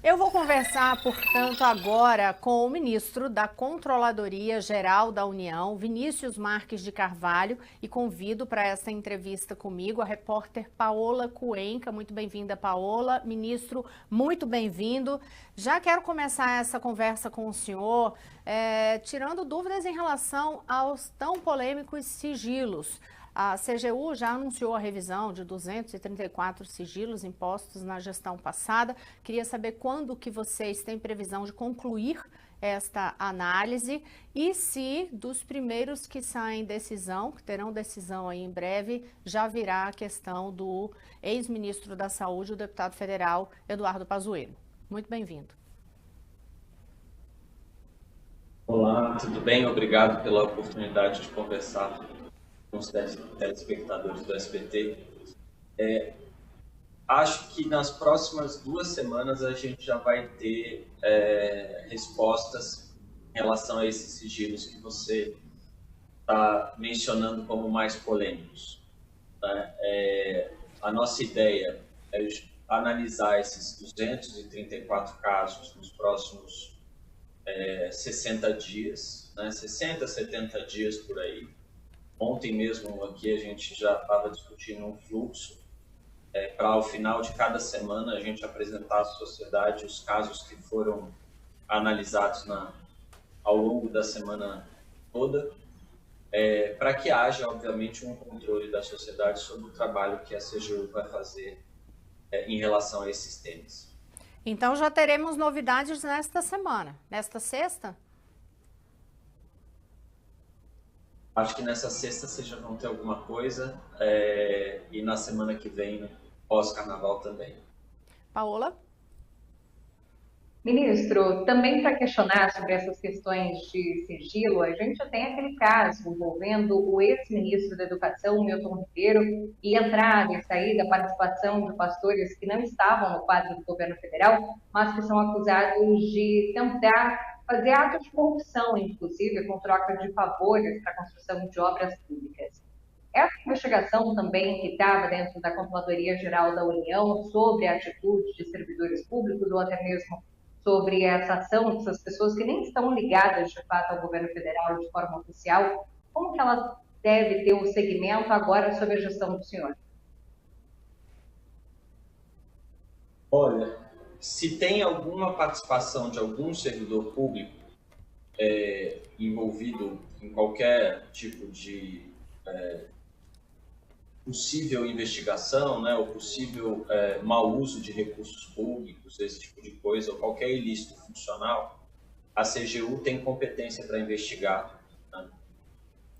Eu vou conversar, portanto, agora com o ministro da Controladoria Geral da União, Vinícius Marques de Carvalho, e convido para essa entrevista comigo a repórter Paola Cuenca. Muito bem-vinda, Paola. Ministro, muito bem-vindo. Já quero começar essa conversa com o senhor, tirando dúvidas em relação aos tão polêmicos sigilos. A CGU já anunciou a revisão de 234 sigilos impostos na gestão passada. Queria saber quando que vocês têm previsão de concluir esta análise e se dos primeiros que saem decisão, que terão decisão aí em breve, já virá a questão do ex-ministro da Saúde, o deputado federal Eduardo Pazuello. Muito bem-vindo. Olá, tudo bem? Obrigado pela oportunidade de conversar com os telespectadores do SBT. Acho que nas próximas 2 semanas a gente já vai ter respostas em relação a esses sigilos que você está mencionando como mais polêmicos. Né? A nossa ideia é analisar esses 234 casos nos próximos 60 dias, né? 60, 70 dias por aí. Ontem mesmo aqui a gente já estava discutindo um fluxo para ao final de cada semana a gente apresentar à sociedade os casos que foram analisados ao longo da semana toda, para que haja, obviamente, um controle da sociedade sobre o trabalho que a CGU vai fazer em relação a esses temas. Então já teremos novidades nesta semana, nesta sexta? Acho que nessa sexta vocês já vão ter alguma coisa e na semana que vem, pós-carnaval também. Paola? Ministro, também para questionar sobre essas questões de sigilo, a gente já tem aquele caso envolvendo o ex-ministro da Educação, Milton Ribeiro, e entrada e saída, participação de pastores que não estavam no quadro do governo federal, mas que são acusados de tentar fazer atos de corrupção, inclusive com troca de favores para a construção de obras públicas. Essa investigação também que estava dentro da Controladoria Geral da União sobre a atitude de servidores públicos ou até mesmo sobre essa ação dessas pessoas que nem estão ligadas de fato ao governo federal de forma oficial, como que ela deve ter um segmento agora sob a gestão do senhor? Olha, se tem alguma participação de algum servidor público envolvido em qualquer tipo de possível investigação, né, ou possível mau uso de recursos públicos, esse tipo de coisa, ou qualquer ilícito funcional, a CGU tem competência para investigar. Né?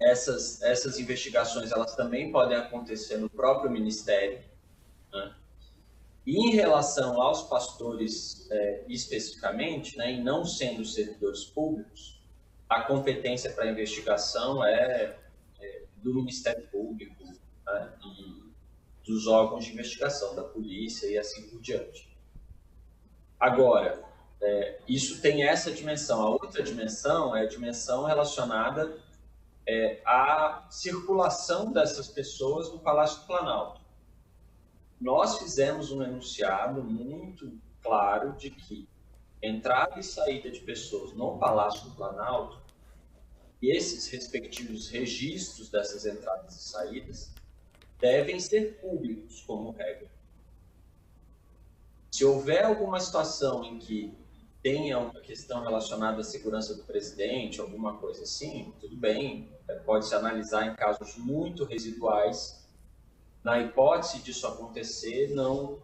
Essas investigações elas também podem acontecer no próprio Ministério. Né? E em relação aos pastores especificamente, né, e não sendo servidores públicos, a competência para investigação é do Ministério Público, né, e dos órgãos de investigação, da polícia e assim por diante. Agora, isso tem essa dimensão. A outra dimensão é a dimensão relacionada à circulação dessas pessoas no Palácio do Planalto. Nós fizemos um enunciado muito claro de que entrada e saída de pessoas no Palácio do Planalto e esses respectivos registros dessas entradas e saídas devem ser públicos, como regra. Se houver alguma situação em que tenha uma questão relacionada à segurança do presidente, alguma coisa assim, tudo bem, pode-se analisar em casos muito residuais. Na hipótese disso acontecer, não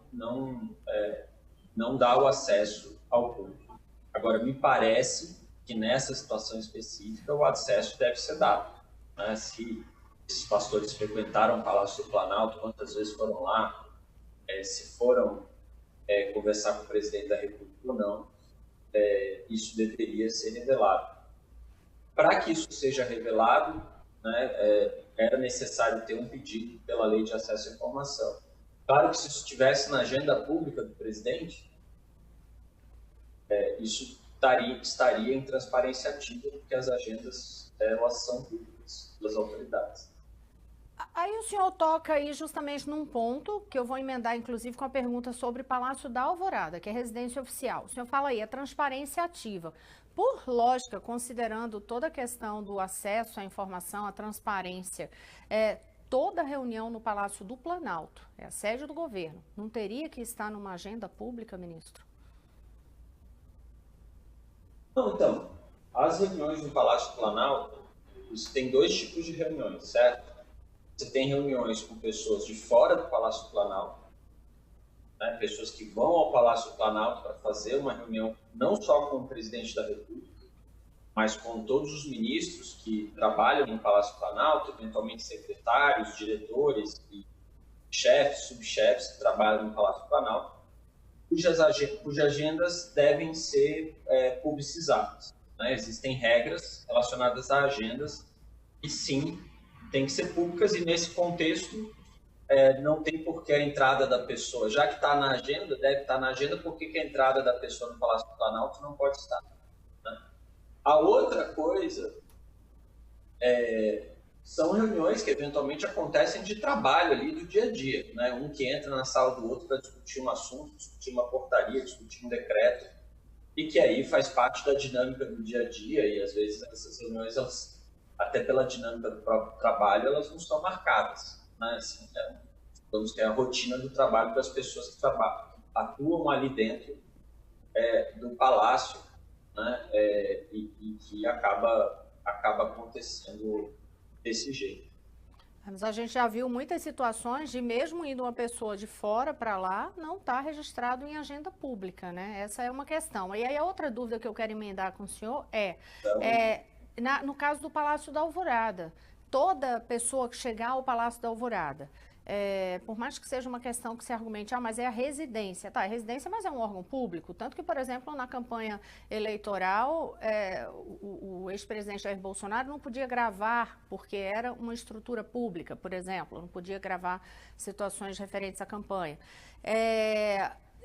dá o acesso ao público. Agora, me parece que nessa situação específica o acesso deve ser dado. Né? Se esses pastores frequentaram o Palácio do Planalto, quantas vezes foram lá, se foram conversar com o presidente da República ou não, isso deveria ser revelado. Para que isso seja revelado, né, era necessário ter um pedido pela Lei de Acesso à Informação. Claro que se isso estivesse na agenda pública do presidente, isso estaria em transparência ativa, porque as agendas elas são públicas das autoridades. Aí o senhor toca aí justamente num ponto que eu vou emendar, inclusive, com a pergunta sobre Palácio da Alvorada, que é residência oficial. O senhor fala aí, a transparência ativa. Por lógica, considerando toda a questão do acesso à informação, à transparência, toda reunião no Palácio do Planalto, é a sede do governo, não teria que estar numa agenda pública, ministro? Não, então, as reuniões no Palácio do Planalto, você tem dois tipos de reuniões, certo? Você tem reuniões com pessoas de fora do Palácio do Planalto, né? Pessoas que vão ao Palácio do Planalto para fazer uma reunião não só com o presidente da República, mas com todos os ministros que trabalham no Palácio do Planalto, eventualmente secretários, diretores, e chefes, subchefes que trabalham no Palácio do Planalto, cujas agendas devem ser publicizadas, né? Existem regras relacionadas a agendas e sim, tem que ser públicas e nesse contexto não tem por que a entrada da pessoa, já que está na agenda, deve estar na agenda, por que a entrada da pessoa no Palácio do Planalto não pode estar, né? A outra coisa são reuniões que eventualmente acontecem de trabalho ali do dia a dia, né? Um que entra na sala do outro para discutir um assunto, discutir uma portaria, discutir um decreto, e que aí faz parte da dinâmica do dia a dia, e às vezes essas reuniões, elas, até pela dinâmica do próprio trabalho, elas não estão marcadas, né? Assim, vamos ter a rotina do trabalho das pessoas que atuam ali dentro do palácio, né? E que acaba acontecendo desse jeito. Mas a gente já viu muitas situações de mesmo indo uma pessoa de fora para lá, não está registrado em agenda pública, né? Essa é uma questão. E aí a outra dúvida que eu quero emendar com o senhor no caso do Palácio da Alvorada, toda pessoa que chegar ao Palácio da Alvorada, por mais que seja uma questão que se argumente, mas é a residência, tá, é residência, mas é um órgão público, tanto que, por exemplo, na campanha eleitoral, o ex-presidente Jair Bolsonaro não podia gravar, porque era uma estrutura pública, por exemplo, não podia gravar situações referentes à campanha.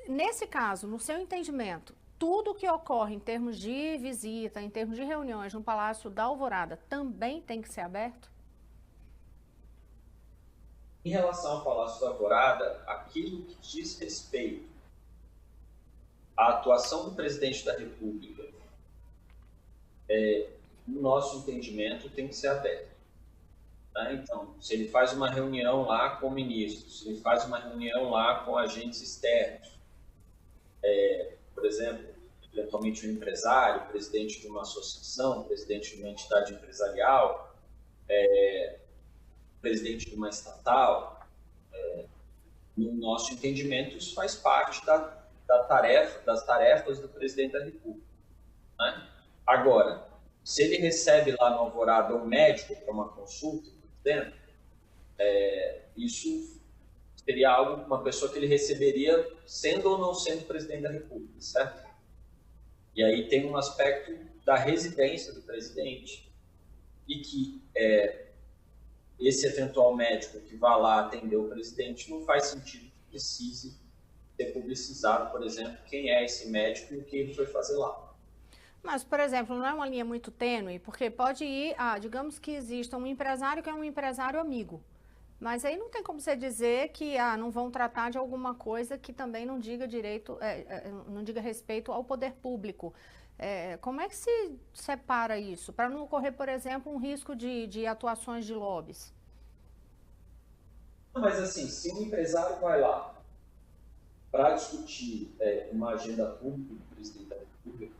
Nesse caso, no seu entendimento, tudo que ocorre em termos de visita, em termos de reuniões no Palácio da Alvorada, também tem que ser aberto? Em relação ao Palácio da Alvorada, aquilo que diz respeito à atuação do presidente da República, no nosso entendimento, tem que ser aberto, né? Então, se ele faz uma reunião lá com ministros, se ele faz uma reunião lá com agentes externos, por exemplo, eventualmente um empresário, presidente de uma associação, presidente de uma entidade empresarial, presidente de uma estatal, no nosso entendimento, isso faz parte das tarefas do presidente da República, né? Agora, se ele recebe lá no Alvorada um médico para uma consulta, por exemplo, isso seria uma pessoa que ele receberia sendo ou não sendo presidente da República, certo? E aí tem um aspecto da residência do presidente e que esse eventual médico que vá lá atender o presidente não faz sentido que precise ser publicizado, por exemplo, quem é esse médico e o que ele foi fazer lá. Mas, por exemplo, não é uma linha muito tênue, porque pode ir, digamos que exista um empresário que é um empresário amigo, mas aí não tem como você dizer que não vão tratar de alguma coisa que também não diga não diga respeito ao poder público. Como é que se separa isso? Para não ocorrer, por exemplo, um risco de atuações de lobbies? Mas assim, se um empresário vai lá para discutir uma agenda pública do presidente da República,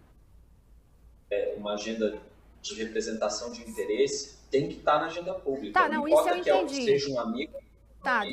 uma agenda de representação de interesse, tem que estar na agenda pública. Tá, não, isso eu entendi. Que seja um amigo. Tá,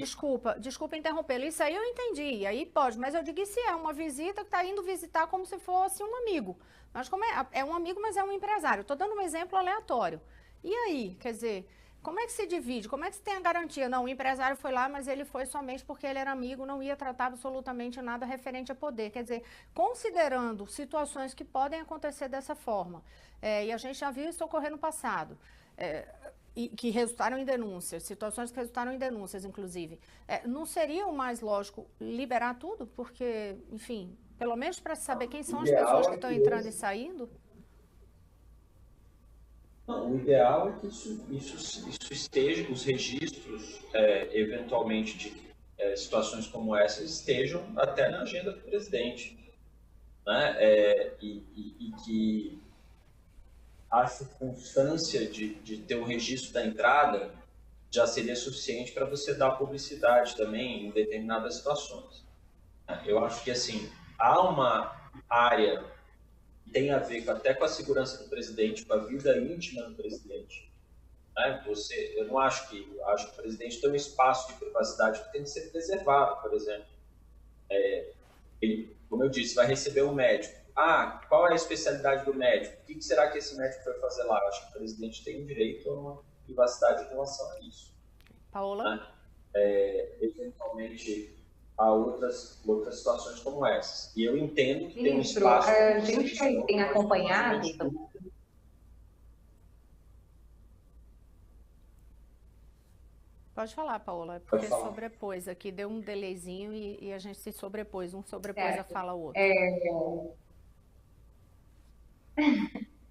desculpa interrompê-lo. Isso aí eu entendi, aí pode, mas eu digo se é uma visita que está indo visitar como se fosse um amigo. Mas como é um amigo, mas é um empresário. Estou dando um exemplo aleatório. E aí, quer dizer, como é que se divide? Como é que se tem a garantia? Não, o empresário foi lá, mas ele foi somente porque ele era amigo, não ia tratar absolutamente nada referente a poder. Quer dizer, considerando situações que podem acontecer dessa forma, e a gente já viu isso ocorrer no passado, e que resultaram em denúncias, situações que resultaram em denúncias, inclusive, não seria o mais lógico liberar tudo? Porque, enfim, pelo menos para saber quem são as pessoas que estão entrando e saindo? O ideal é que isso esteja, os registros, eventualmente, de situações como essa, estejam até na agenda do presidente, né? E que a circunstância de ter o registro da entrada já seria suficiente para você dar publicidade também em determinadas situações. Eu acho que, assim, há uma área que tem a ver até com a segurança do presidente, com a vida íntima do presidente. Né? Eu não acho que o presidente tem um espaço de privacidade que tem que ser preservado, por exemplo. Ele, como eu disse, vai receber um médico. Qual é a especialidade do médico? O que será que esse médico foi fazer lá? Eu acho que o presidente tem direito a uma privacidade em relação a isso. Paola? Né? Eventualmente, há outras situações como essas. E eu entendo que tem um espaço... A gente tem acompanhado... Pode falar, Paola, porque sobrepôs aqui, deu um delayzinho e a gente se sobrepôs, um sobrepôs a fala ao outro.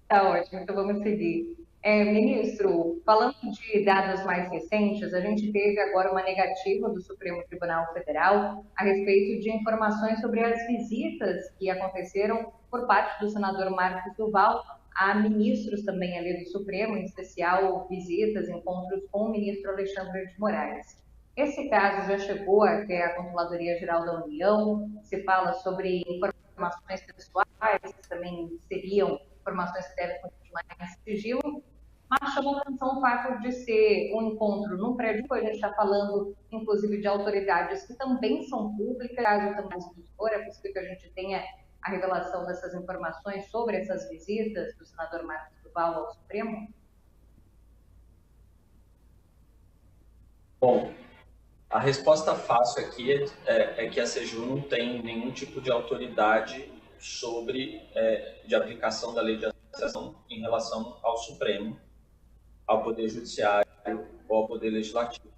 Tá ótimo, então vamos seguir. Ministro, falando de dados mais recentes, a gente teve agora uma negativa do Supremo Tribunal Federal a respeito de informações sobre as visitas que aconteceram por parte do senador Marcos Duval a ministros também ali do Supremo, em especial visitas, encontros com o ministro Alexandre de Moraes. Esse caso já chegou até a Controladoria Geral da União, se fala sobre informações pessoais, que também seriam informações que devem continuar em sigilo, mas chamou a atenção o fato de ser um encontro num prédio, a gente está falando, inclusive, de autoridades que também são públicas, caso também é possível que a gente tenha a revelação dessas informações sobre essas visitas do senador Marcos Duval ao Supremo? Bom, a resposta fácil aqui é que a CGU não tem nenhum tipo de autoridade de aplicação da lei de associação em relação ao Supremo, ao Poder Judiciário ou ao Poder Legislativo.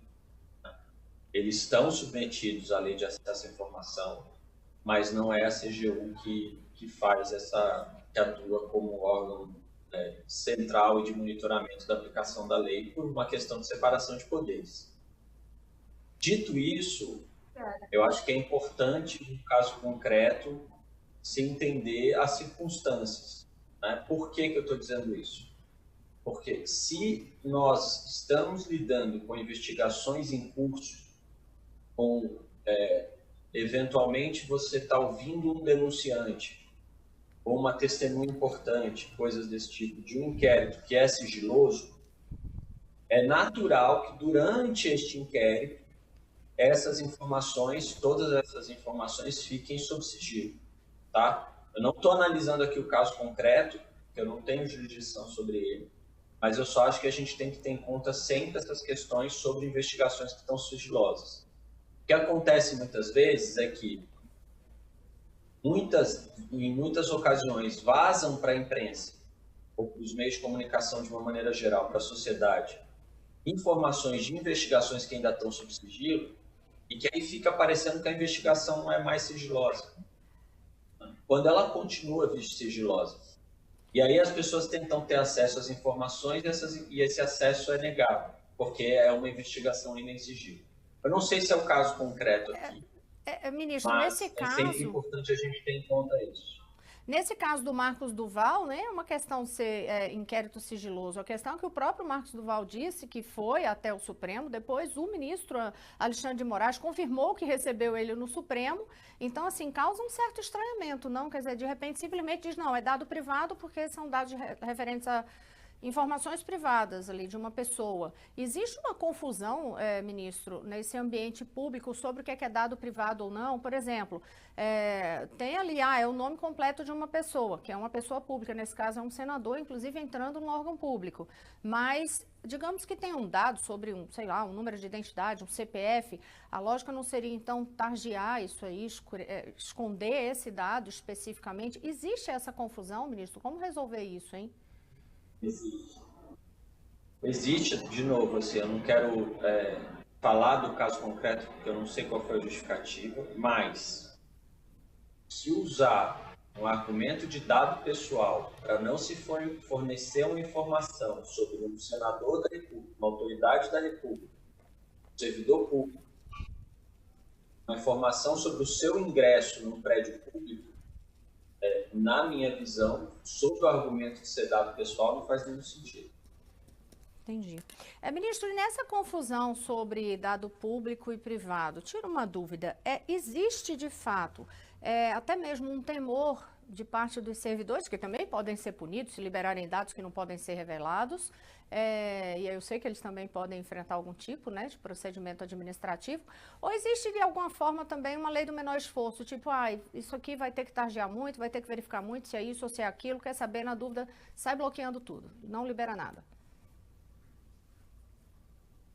Eles estão submetidos à lei de acesso à informação, mas não é a CGU que que atua como órgão central e de monitoramento da aplicação da lei por uma questão de separação de poderes. Dito isso, eu acho que é importante, no caso concreto, se entender as circunstâncias. Né? Por que eu estou dizendo isso? Porque se nós estamos lidando com investigações em curso, eventualmente você está ouvindo um denunciante ou uma testemunha importante, coisas desse tipo, de um inquérito que é sigiloso, é natural que durante este inquérito todas essas informações fiquem sob sigilo, tá? Eu não estou analisando aqui o caso concreto, porque eu não tenho jurisdição sobre ele, mas eu só acho que a gente tem que ter em conta sempre essas questões sobre investigações que estão sigilosas. O que acontece muitas vezes é que em muitas ocasiões vazam para a imprensa ou para os meios de comunicação de uma maneira geral, para a sociedade, informações de investigações que ainda estão sob sigilo e que aí fica parecendo que a investigação não é mais sigilosa, quando ela continua sigilosa. E aí as pessoas tentam ter acesso às informações e esse acesso é negado, porque é uma investigação ainda em sigilo. Eu não sei se é o caso concreto aqui, ministro, mas nesse caso, é sempre importante a gente ter em conta isso. Nesse caso do Marcos Duval, né, é uma questão de ser inquérito sigiloso. A questão é que o próprio Marcos Duval disse que foi até o Supremo, depois o ministro Alexandre de Moraes confirmou que recebeu ele no Supremo. Então, assim, causa um certo estranhamento, não? Quer dizer, de repente simplesmente diz, não, é dado privado porque são dados referentes a informações privadas ali de uma pessoa. Existe uma confusão, ministro, nesse ambiente público sobre o que é dado privado ou não? Por exemplo, tem ali, é o nome completo de uma pessoa, que é uma pessoa pública, nesse caso é um senador, inclusive entrando no órgão público. Mas, digamos que tem um dado sobre um número de identidade, um CPF, a lógica não seria, então, targiar isso aí, esconder esse dado especificamente? Existe essa confusão, ministro? Como resolver isso, hein? Existe, de novo, assim, eu não quero falar do caso concreto, porque eu não sei qual foi a justificativa, mas se usar um argumento de dado pessoal para não se fornecer uma informação sobre um senador da República, uma autoridade da República, um servidor público, uma informação sobre o seu ingresso num prédio público, na minha visão, sob o argumento de ser dado pessoal, não faz nenhum sentido. Entendi. Ministro, e nessa confusão sobre dado público e privado, tira uma dúvida, existe de fato até mesmo um temor de parte dos servidores, que também podem ser punidos se liberarem dados que não podem ser revelados, e eu sei que eles também podem enfrentar algum tipo, né, de procedimento administrativo, ou existe de alguma forma também uma lei do menor esforço, tipo, isso aqui vai ter que tardiar muito, vai ter que verificar muito se é isso ou se é aquilo, quer saber, na dúvida, sai bloqueando tudo, não libera nada.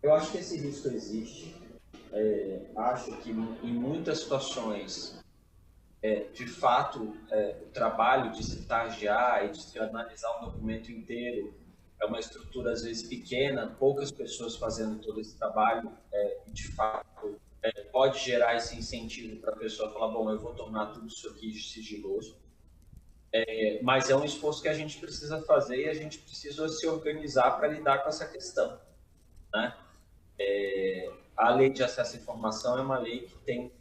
Eu acho que esse risco existe. Acho que em muitas situações, de fato, o trabalho de se targiar e de se analisar um documento inteiro é uma estrutura, às vezes, pequena, poucas pessoas fazendo todo esse trabalho, e, de fato, pode gerar esse incentivo para a pessoa falar, bom, eu vou tornar tudo isso aqui sigiloso. Mas é um esforço que a gente precisa fazer e a gente precisa se organizar para lidar com essa questão, né? A lei de acesso à informação é uma lei que tem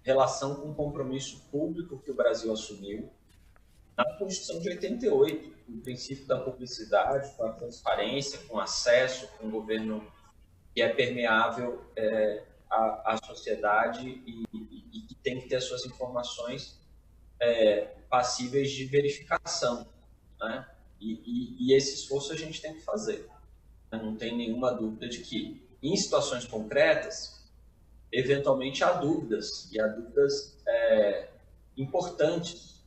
relação com o compromisso público que o Brasil assumiu na Constituição de 88, o princípio da publicidade, com a transparência, com acesso, com um governo que é permeável à sociedade e que tem que ter as suas informações passíveis de verificação, né? E esse esforço a gente tem que fazer. Não tem nenhuma dúvida de que, em situações concretas, eventualmente há dúvidas, e há dúvidas importantes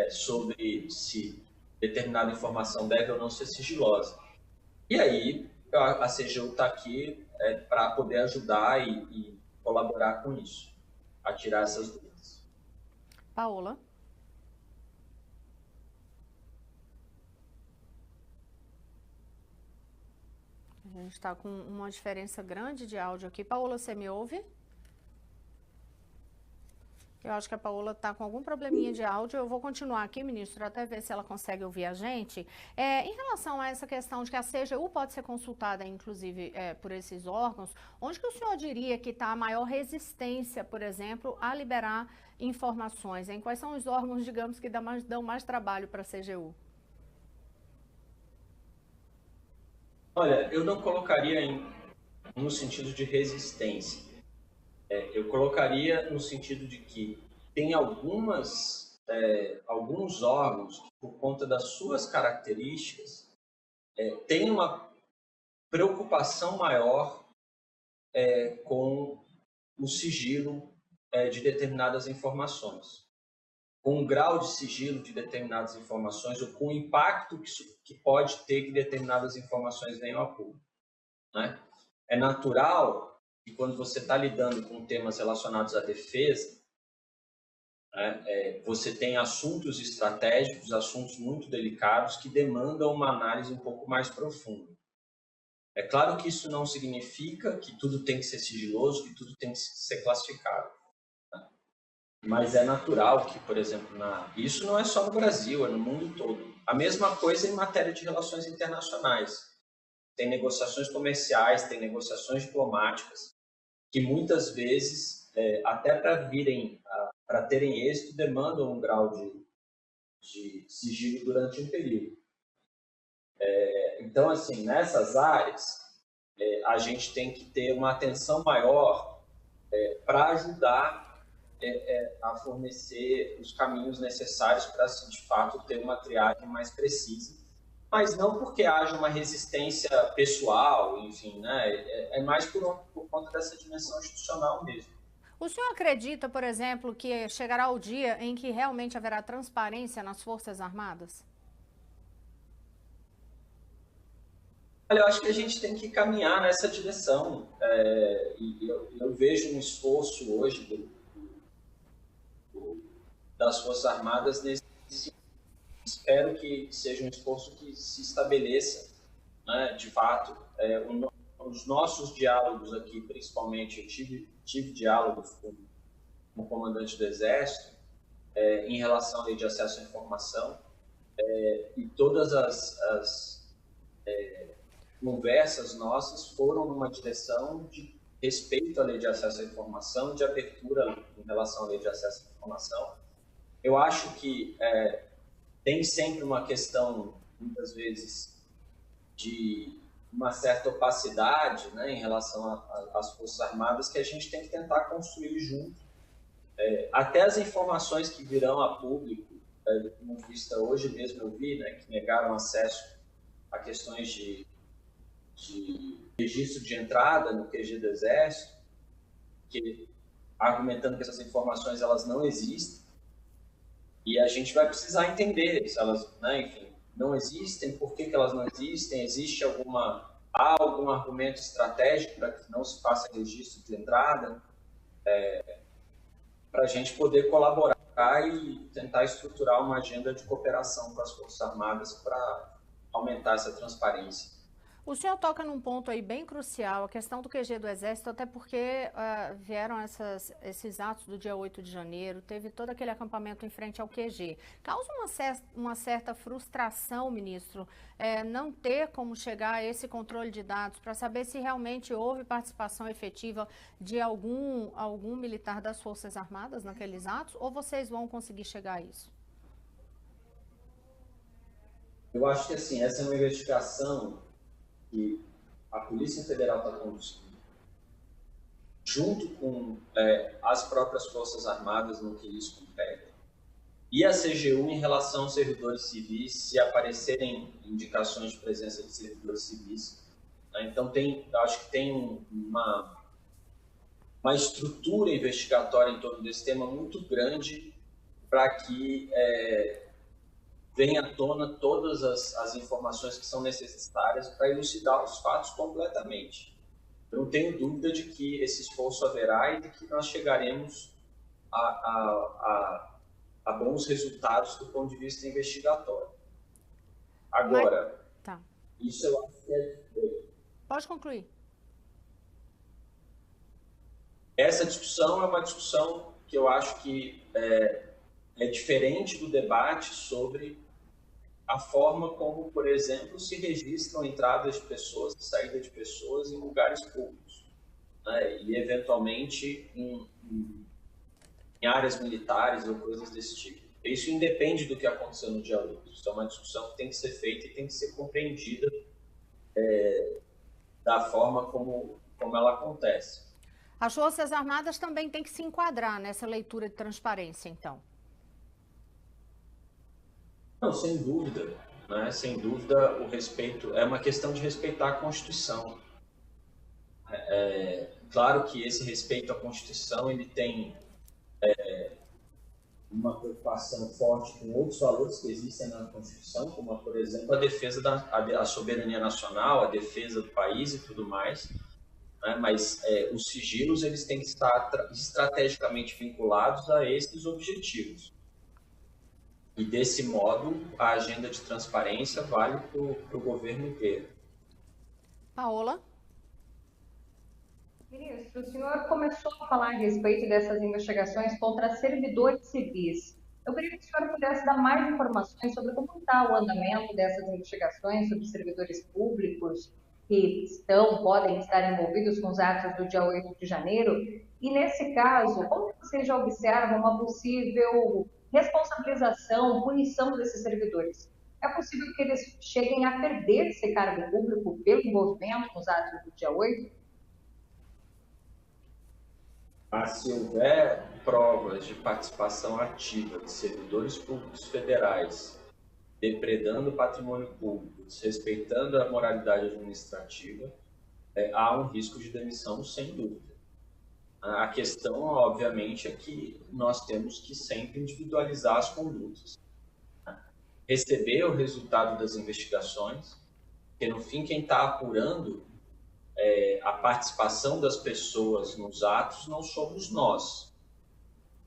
sobre se determinada informação deve ou não ser sigilosa. E aí, a CGU está aqui para poder ajudar e colaborar com isso, a tirar essas dúvidas. Paola? A gente está com uma diferença grande de áudio aqui. Paola, você me ouve? Eu acho que a Paola está com algum probleminha de áudio. Eu vou continuar aqui, ministro, até ver se ela consegue ouvir a gente. Em relação a essa questão de que a CGU pode ser consultada, inclusive, por esses órgãos, onde que o senhor diria que está a maior resistência, por exemplo, a liberar informações? Quais são os órgãos, digamos, que dão mais trabalho para a CGU? Olha, eu não colocaria no sentido de resistência. Eu colocaria no sentido de que tem alguns órgãos que, por conta das suas características, têm uma preocupação maior com o sigilo de determinadas informações, com o grau de sigilo de determinadas informações ou com o impacto que pode ter que determinadas informações venham a público, né? É natural que quando você está lidando com temas relacionados à defesa, você tem assuntos estratégicos, assuntos muito delicados que demandam uma análise um pouco mais profunda. É claro que isso não significa que tudo tem que ser sigiloso, que tudo tem que ser classificado. Mas é natural que, por exemplo, isso não é só no Brasil, é no mundo todo. A mesma coisa em matéria de relações internacionais. Tem negociações comerciais, tem negociações diplomáticas, que muitas vezes, até para terem êxito, demandam um grau de sigilo durante um período. Então, assim, nessas áreas, a gente tem que ter uma atenção maior para ajudar a fornecer os caminhos necessários para, de fato, ter uma triagem mais precisa, mas não porque haja uma resistência pessoal, enfim, né? É mais por conta dessa dimensão institucional mesmo. O senhor acredita, por exemplo, que chegará o dia em que realmente haverá transparência nas Forças Armadas? Olha, eu acho que a gente tem que caminhar nessa direção. E eu vejo um esforço hoje das Forças Armadas nesse sentido. Espero que seja um esforço que se estabeleça, né, de fato. Os nossos diálogos aqui, principalmente, eu tive diálogos com o comandante do Exército, em relação à lei de acesso à informação, e todas as conversas nossas foram numa direção de respeito à lei de acesso à informação, de abertura em relação à lei de acesso à informação. Eu acho que tem sempre uma questão, muitas vezes, de uma certa opacidade, né, em relação às Forças Armadas, que a gente tem que tentar construir junto. Até as informações que virão a público, como vista hoje mesmo eu vi, né, que negaram acesso a questões de registro de entrada no QG do Exército, argumentando que essas informações elas não existem, e a gente vai precisar entender se elas, né, enfim, não existem, por que elas não existem, existe há algum argumento estratégico para que não se faça registro de entrada, para a gente poder colaborar e tentar estruturar uma agenda de cooperação com as Forças Armadas para aumentar essa transparência. O senhor toca num ponto aí bem crucial, a questão do QG do Exército, até porque vieram esses atos do dia 8 de janeiro, teve todo aquele acampamento em frente ao QG. Causa uma certa frustração, ministro, não ter como chegar a esse controle de dados para saber se realmente houve participação efetiva de algum militar das Forças Armadas naqueles atos, ou vocês vão conseguir chegar a isso? Eu acho que, assim, essa é uma investigação que a Polícia Federal está conduzindo, junto com as próprias Forças Armadas no que isso compete, e a CGU em relação aos servidores civis, se aparecerem indicações de presença de servidores civis. Então, acho que tem uma estrutura investigatória em torno desse tema muito grande para que venha à tona todas as informações que são necessárias para elucidar os fatos completamente. Eu não tenho dúvida de que esse esforço haverá e de que nós chegaremos a bons resultados do ponto de vista investigatório. Agora, tá. Isso eu acho que Pode concluir. Essa discussão é uma discussão que eu acho que é diferente do debate sobre a forma como, por exemplo, se registram entradas de pessoas e saída de pessoas em lugares públicos, né? E, eventualmente, em áreas militares ou coisas desse tipo. Isso independe do que aconteceu no dia 8. Isso é uma discussão que tem que ser feita e tem que ser compreendida da forma como ela acontece. As Forças Armadas também têm que se enquadrar nessa leitura de transparência, então. Não, sem dúvida, né? Sem dúvida, o respeito é uma questão de respeitar a Constituição. Claro que esse respeito à Constituição ele tem uma preocupação forte com outros valores que existem na Constituição, como, por exemplo, a defesa da soberania nacional, a defesa do país e tudo mais, né? Mas os sigilos eles têm que estar estrategicamente vinculados a esses objetivos. E, desse modo, a agenda de transparência vale para o governo inteiro. Paola? Ministro, o senhor começou a falar a respeito dessas investigações contra servidores civis. Eu queria que o senhor pudesse dar mais informações sobre como está o andamento dessas investigações sobre servidores públicos que podem estar envolvidos com os atos do dia 8 de janeiro. E, nesse caso, como vocês já observam uma possível responsabilização, punição desses servidores? É possível que eles cheguem a perder esse cargo público pelo envolvimento nos atos do dia 8? Mas, se houver provas de participação ativa de servidores públicos federais depredando o patrimônio público, desrespeitando a moralidade administrativa, há um risco de demissão, sem dúvida. A questão, obviamente, é que nós temos que sempre individualizar as condutas. Receber o resultado das investigações, porque, no fim, quem está apurando a participação das pessoas nos atos não somos nós,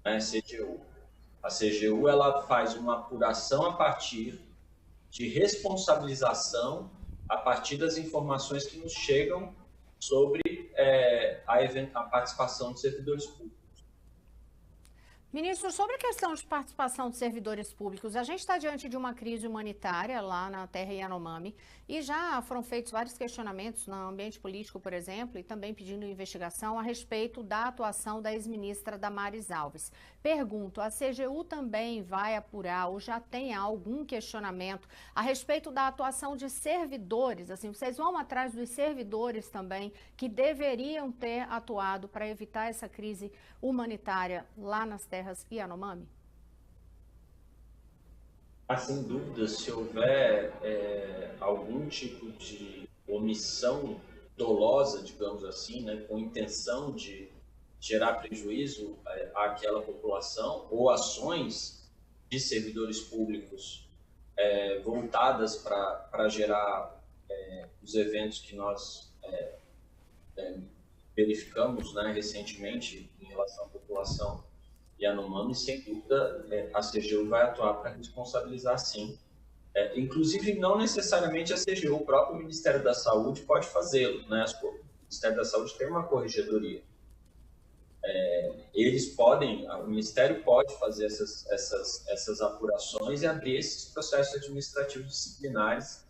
né? A CGU ela faz uma apuração a partir de responsabilização, a partir das informações que nos chegam sobre a participação de servidores públicos. Ministro, sobre a questão de participação de servidores públicos, a gente está diante de uma crise humanitária lá na terra Yanomami e já foram feitos vários questionamentos no ambiente político, por exemplo, e também pedindo investigação a respeito da atuação da ex-ministra Damares Alves. Pergunto, a CGU também vai apurar ou já tem algum questionamento a respeito da atuação de servidores? Assim, vocês vão atrás dos servidores também que deveriam ter atuado para evitar essa crise humanitária lá nas terras Yanomami? Sem dúvida, se houver algum tipo de omissão dolosa, digamos assim, né, com intenção de gerar prejuízo àquela população, ou ações de servidores públicos voltadas para gerar os eventos que nós verificamos, né, recentemente em relação à população Yanomami, sem dúvida, a CGU vai atuar para responsabilizar, sim. Inclusive, não necessariamente a CGU, o próprio Ministério da Saúde pode fazê-lo, né? O Ministério da Saúde tem uma corregedoria. O Ministério pode fazer essas apurações e abrir esses processos administrativos disciplinares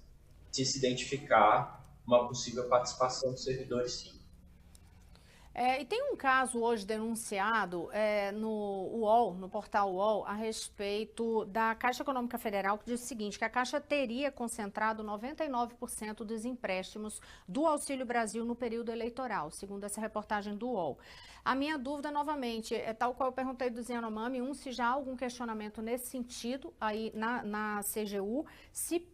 se identificar uma possível participação dos servidores, sim. E tem um caso hoje denunciado no UOL, no portal UOL, a respeito da Caixa Econômica Federal, que diz o seguinte, que a Caixa teria concentrado 99% dos empréstimos do Auxílio Brasil no período eleitoral, segundo essa reportagem do UOL. A minha dúvida, novamente, tal qual eu perguntei do Yanomami, se já há algum questionamento nesse sentido aí na CGU, se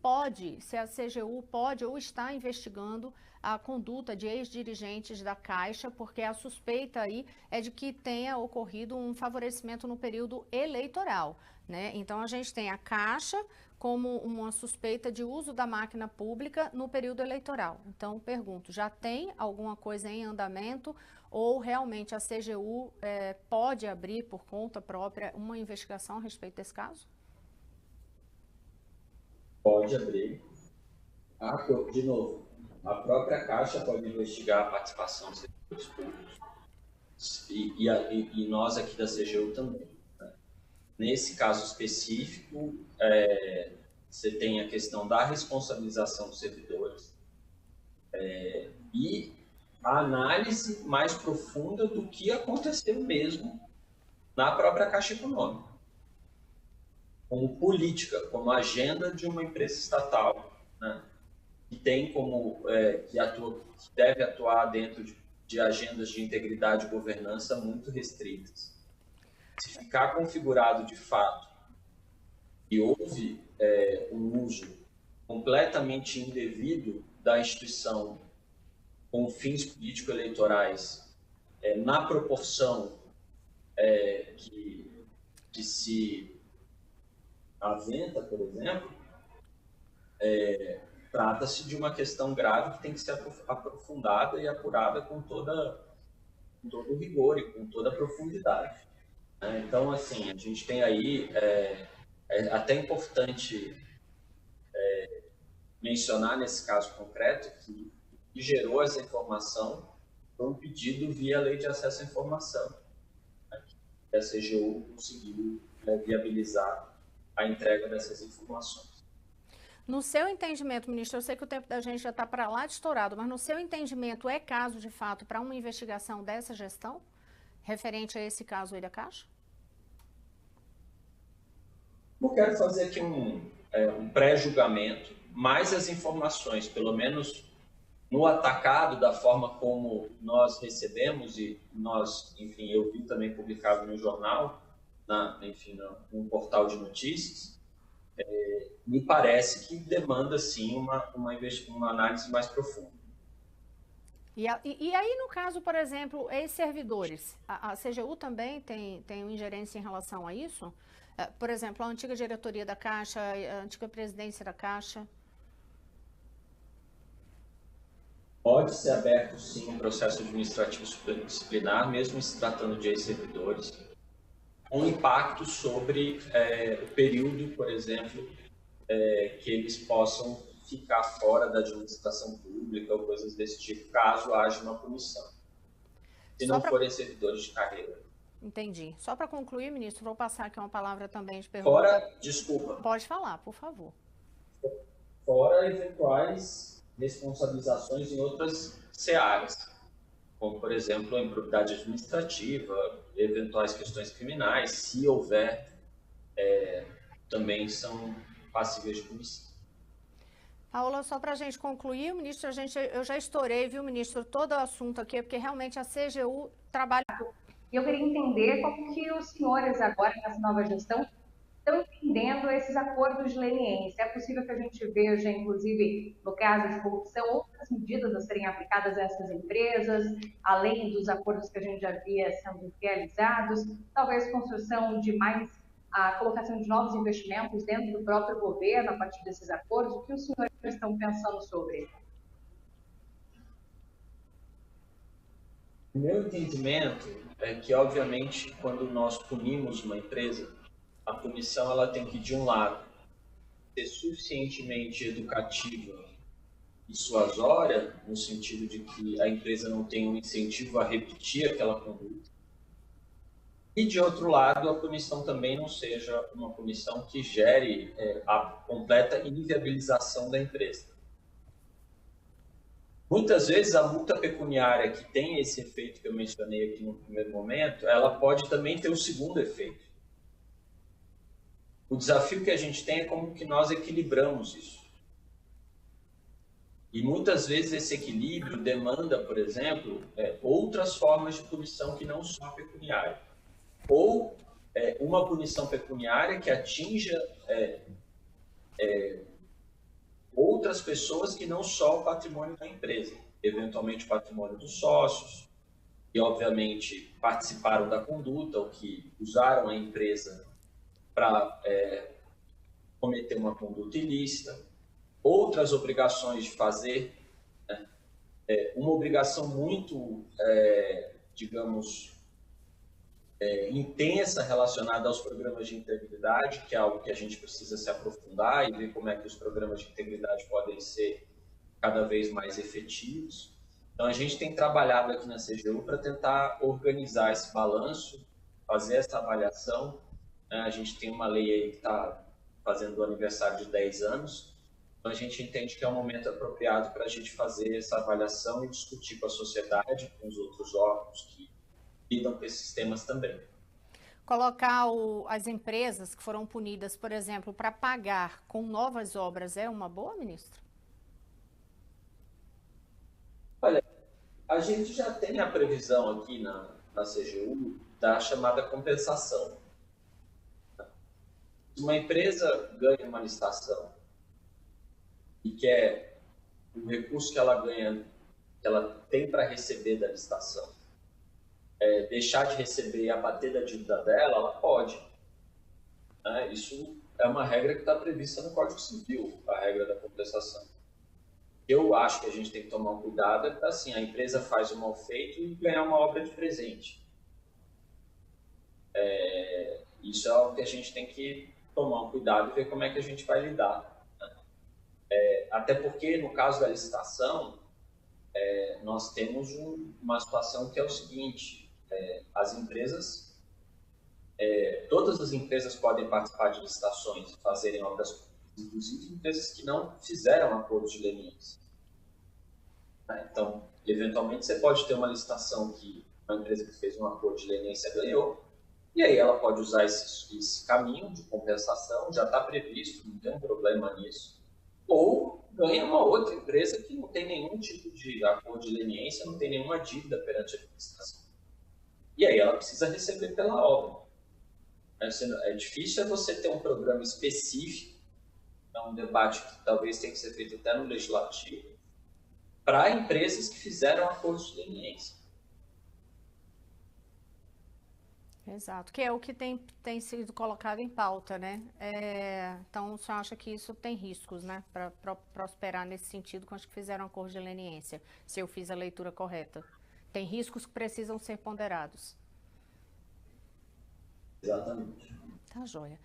a CGU pode ou está investigando a conduta de ex-dirigentes da Caixa, porque a suspeita aí é de que tenha ocorrido um favorecimento no período eleitoral, né? Então a gente tem a Caixa como uma suspeita de uso da máquina pública no período eleitoral. Então pergunto, já tem alguma coisa em andamento ou realmente a CGU pode abrir por conta própria uma investigação a respeito desse caso? Pode abrir. De novo, a própria Caixa pode investigar a participação dos servidores públicos e nós aqui da CGU também. Né? Nesse caso específico, você tem a questão da responsabilização dos servidores e a análise mais profunda do que aconteceu mesmo na própria Caixa Econômica, como política, como agenda de uma empresa estatal, né? Que tem que deve atuar dentro de agendas de integridade e governança muito restritas. Se ficar configurado de fato que houve um uso completamente indevido da instituição com fins político-eleitorais na proporção que se aventa, por exemplo, trata-se de uma questão grave que tem que ser aprofundada e apurada com todo o rigor e com toda a profundidade. Então, assim, a gente tem aí, é até importante mencionar nesse caso concreto que gerou essa informação foi um pedido via Lei de Acesso à Informação. A CGU conseguiu viabilizar a entrega dessas informações. No seu entendimento, ministro, eu sei que o tempo da gente já está para lá de estourado, mas no seu entendimento é caso de fato para uma investigação dessa gestão, referente a esse caso aí da Caixa? Eu quero fazer aqui um pré-julgamento, mas as informações, pelo menos no atacado, da forma como nós recebemos e nós, enfim, eu vi também publicado no jornal, num portal de notícias, me parece que demanda, sim, uma análise mais profunda. E aí, no caso, por exemplo, ex-servidores, a CGU também tem uma ingerência em relação a isso? Por exemplo, a antiga diretoria da Caixa, a antiga presidência da Caixa? Pode ser aberto, sim, um processo administrativo disciplinar, mesmo se tratando de ex-servidores, com impacto sobre o período, por exemplo, que eles possam ficar fora da administração pública ou coisas desse tipo, caso haja uma punição. Se não forem servidores de carreira. Entendi. Só para concluir, ministro, vou passar aqui uma palavra também de pergunta. Fora, desculpa. Pode falar, por favor. Fora eventuais responsabilizações em outras searas, como, por exemplo, a improbidade administrativa, eventuais questões criminais, se houver, também são passíveis de punição. Paola, só para a gente concluir, ministro, eu já estourei, viu, ministro, todo o assunto aqui, porque realmente a CGU trabalha... Eu queria entender como que os senhores agora, nessa nova gestão, estão entendendo esses acordos de leniência. É possível que a gente veja, inclusive, no caso de corrupção, outras medidas a serem aplicadas a essas empresas, além dos acordos que a gente já via sendo realizados, talvez construção de a colocação de novos investimentos dentro do próprio governo a partir desses acordos. O que os senhores estão pensando sobre? O meu entendimento é que, obviamente, quando nós punimos uma empresa, a punição ela tem que, de um lado, ser suficientemente educativa e dissuasória, no sentido de que a empresa não tem um incentivo a repetir aquela conduta. E, de outro lado, a punição também não seja uma punição que gere a completa inviabilização da empresa. Muitas vezes a multa pecuniária, que tem esse efeito que eu mencionei aqui no primeiro momento, ela pode também ter o segundo efeito. O desafio que a gente tem é como que nós equilibramos isso. E muitas vezes esse equilíbrio demanda, por exemplo, outras formas de punição que não só a pecuniária. Ou uma punição pecuniária que atinja outras pessoas que não só o patrimônio da empresa, eventualmente o patrimônio dos sócios, que obviamente participaram da conduta ou que usaram a empresa para cometer uma conduta ilícita, outras obrigações de fazer, né? Uma obrigação muito, digamos, intensa relacionada aos programas de integridade, que é algo que a gente precisa se aprofundar e ver como é que os programas de integridade podem ser cada vez mais efetivos. Então, a gente tem trabalhado aqui na CGU para tentar organizar esse balanço, fazer essa avaliação. A gente tem uma lei aí que está fazendo o aniversário de 10 anos, então a gente entende que é um momento apropriado para a gente fazer essa avaliação e discutir com a sociedade, com os outros órgãos que lidam com esses temas também. Colocar as empresas que foram punidas, por exemplo, para pagar com novas obras é uma boa, ministro? Olha, a gente já tem a previsão aqui na CGU da chamada compensação. Se uma empresa ganha uma licitação e quer o recurso que ela ganha, que ela tem para receber da licitação, deixar de receber e abater da dívida dela, ela pode. Isso é uma regra que está prevista no Código Civil, a regra da compensação. Eu acho que a gente tem que tomar um cuidado, é assim, a empresa faz um mal feito e ganhar uma obra de presente. Isso é algo que a gente tem que tomar um cuidado e ver como é que a gente vai lidar. Até porque, no caso da licitação, nós temos uma situação que é o seguinte: as empresas, todas as empresas podem participar de licitações e fazerem obras públicas, inclusive empresas que não fizeram acordos de leniência. Então, eventualmente, você pode ter uma licitação que uma empresa que fez um acordo de leniência ganhou, e aí ela pode usar esse caminho de compensação, já está previsto, não tem um problema nisso. Ou ganha uma outra empresa que não tem nenhum tipo de acordo de leniência, não tem nenhuma dívida perante a administração. E aí ela precisa receber pela obra. É difícil você ter um programa específico, é um debate que talvez tenha que ser feito até no legislativo, para empresas que fizeram acordos de leniência. Exato, que é o que tem sido colocado em pauta, né? Então, o senhor acha que isso tem riscos, né? Para prosperar nesse sentido, quando fizeram acordo de leniência, se eu fiz a leitura correta. Tem riscos que precisam ser ponderados. Exatamente. Tá joia.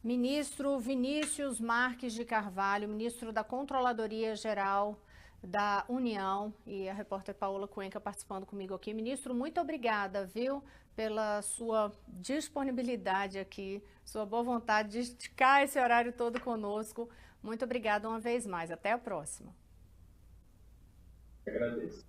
Ministro Vinícius Marques de Carvalho, ministro da Controladoria Geral da União, e a repórter Paola Cuenca participando comigo aqui. Ministro, muito obrigada, viu, pela sua disponibilidade aqui, sua boa vontade de esticar esse horário todo conosco. Muito obrigada uma vez mais. Até a próxima. Agradeço.